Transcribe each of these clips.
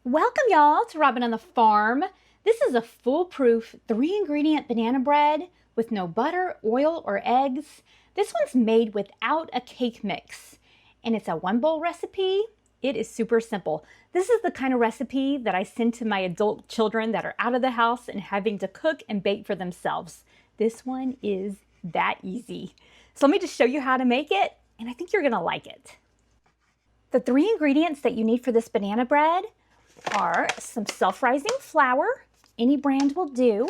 Welcome y'all to Robin on the Farm. This is a foolproof 3-ingredient banana bread with no butter, oil, or eggs. This one's made without a cake mix, and it's a 1-bowl recipe. It is super simple. This is the kind of recipe that I send to my adult children that are out of the house and having to cook and bake for themselves. This one is that easy. So let me just show you how to make it, and I think you're gonna like it. The 3 ingredients that you need for this banana bread are some self-rising flour, any brand will do,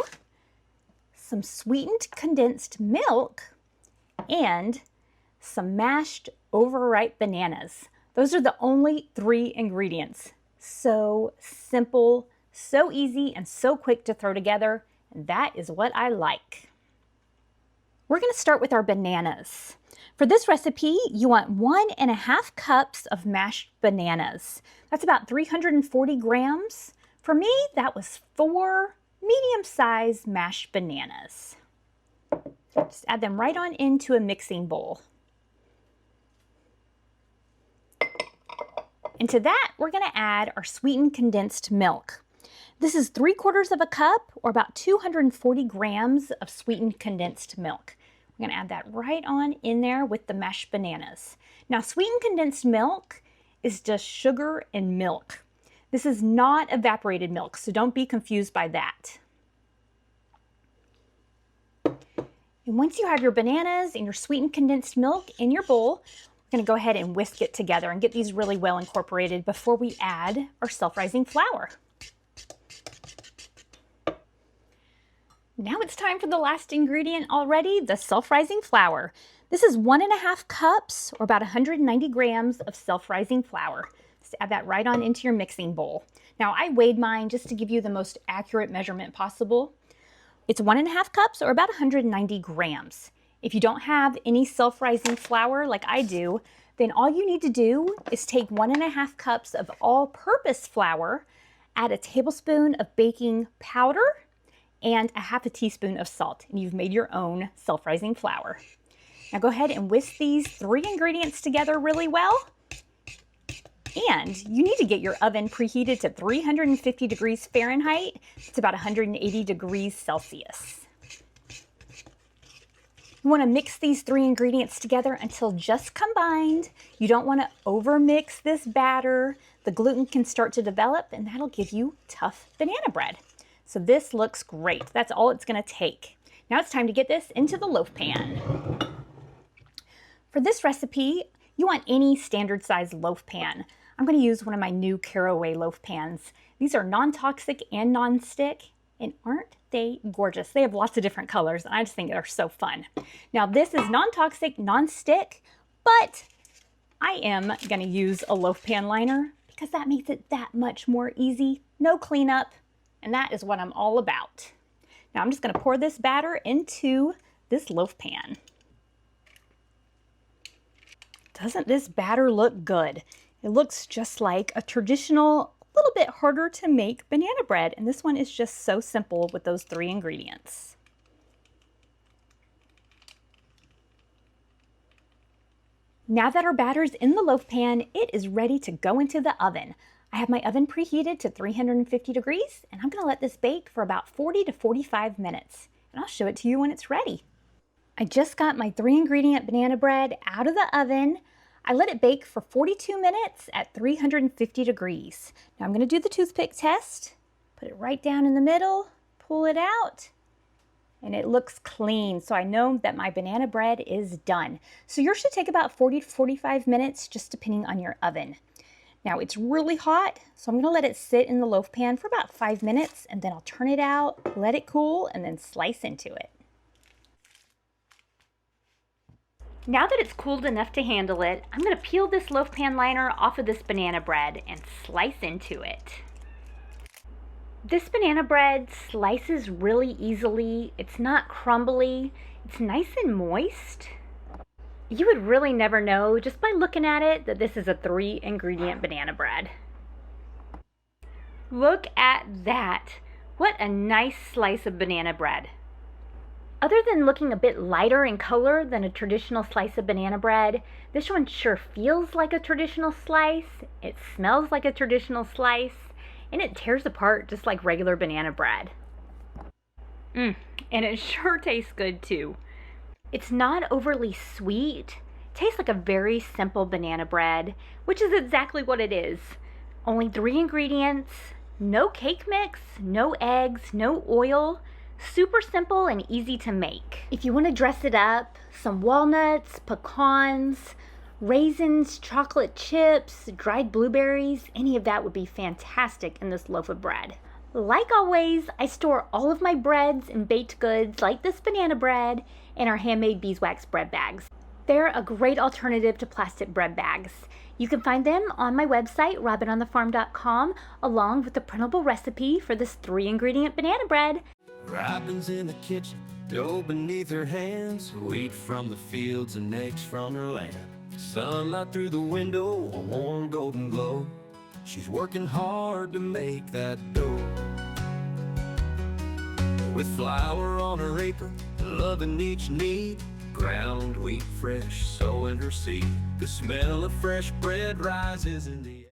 some sweetened condensed milk, and some mashed overripe bananas. Those are the only 3 ingredients. So simple, so easy, and so quick to throw together, and that is what I like. We're going to start with our bananas. For this recipe, you want 1.5 cups of mashed bananas. That's about 340 grams. For me, that was 4 medium-sized mashed bananas. Just add them right on into a mixing bowl. Into that, we're going to add our sweetened condensed milk. This is 3/4 cup, or about 240 grams of sweetened condensed milk. We're going to add that right on in there with the mashed bananas. Now, sweetened condensed milk is just sugar and milk. This is not evaporated milk, so don't be confused by that. And once you have your bananas and your sweetened condensed milk in your bowl, we're going to go ahead and whisk it together and get these really well incorporated before we add our self-rising flour. Now it's time for the last ingredient already, the self-rising flour. This is 1.5 cups, or about 190 grams of self-rising flour. Just add that right on into your mixing bowl. Now I weighed mine just to give you the most accurate measurement possible. It's 1.5 cups, or about 190 grams. If you don't have any self-rising flour like I do, then all you need to do is take 1.5 cups of all-purpose flour, add a tablespoon of baking powder, and a 1/2 teaspoon of salt, and you've made your own self-rising flour. Now go ahead and whisk these 3 ingredients together really well. And you need to get your oven preheated to 350 degrees Fahrenheit. It's about 180 degrees Celsius. You want to mix these 3 ingredients together until just combined. You don't want to overmix this batter. The gluten can start to develop, and that'll give you tough banana bread. So this looks great. That's all it's going to take. Now it's time to get this into the loaf pan. For this recipe, you want any standard size loaf pan. I'm going to use one of my new Caraway loaf pans. These are non-toxic and non-stick, and aren't they gorgeous? They have lots of different colors, and I just think they're so fun. Now this is non-toxic, non-stick, but I am going to use a loaf pan liner because that makes it that much more easy. No cleanup. And that is what I'm all about. Now I'm just going to pour this batter into this loaf pan. Doesn't this batter look good? It looks just like a traditional, a little bit harder to make banana bread. And this one is just so simple with those 3 ingredients. Now that our batter's in the loaf pan, it is ready to go into the oven. I have my oven preheated to 350 degrees, and I'm going to let this bake for about 40 to 45 minutes, and I'll show it to you when it's ready. I just got my 3-ingredient banana bread out of the oven. I let it bake for 42 minutes at 350 degrees. Now I'm going to do the toothpick test, put it right down in the middle, pull it out, and it looks clean, so I know that my banana bread is done. So yours should take about 40 to 45 minutes, just depending on your oven. Now it's really hot, so I'm going to let it sit in the loaf pan for about 5 minutes, and then I'll turn it out, let it cool, and then slice into it. Now that it's cooled enough to handle it, I'm going to peel this loaf pan liner off of this banana bread and slice into it. This banana bread slices really easily. It's not crumbly. It's nice and moist. You would really never know just by looking at it that this is a 3-ingredient banana bread. Look at that. What a nice slice of banana bread. Other than looking a bit lighter in color than a traditional slice of banana bread, this one sure feels like a traditional slice. It smells like a traditional slice. and it tears apart just like regular banana bread. And it sure tastes good too. It's not overly sweet. It tastes like a very simple banana bread, which is exactly what it is. Only 3 ingredients, no cake mix, no eggs, no oil. Super simple and easy to make. If you want to dress it up, some walnuts, pecans, raisins, chocolate chips, dried blueberries, any of that would be fantastic in this loaf of bread. Like always, I store all of my breads and baked goods like this banana bread in our handmade beeswax bread bags. They're a great alternative to plastic bread bags. You can find them on my website, robinonthefarm.com, along with the printable recipe for this 3-ingredient banana bread. Robin's in the kitchen, dough beneath her hands, wheat from the fields and eggs from her land. Sunlight through the window, a warm golden glow. She's working hard to make that dough. With flour on her apron, loving each need, ground wheat fresh, sowing her seed. The smell of fresh bread rises in the air.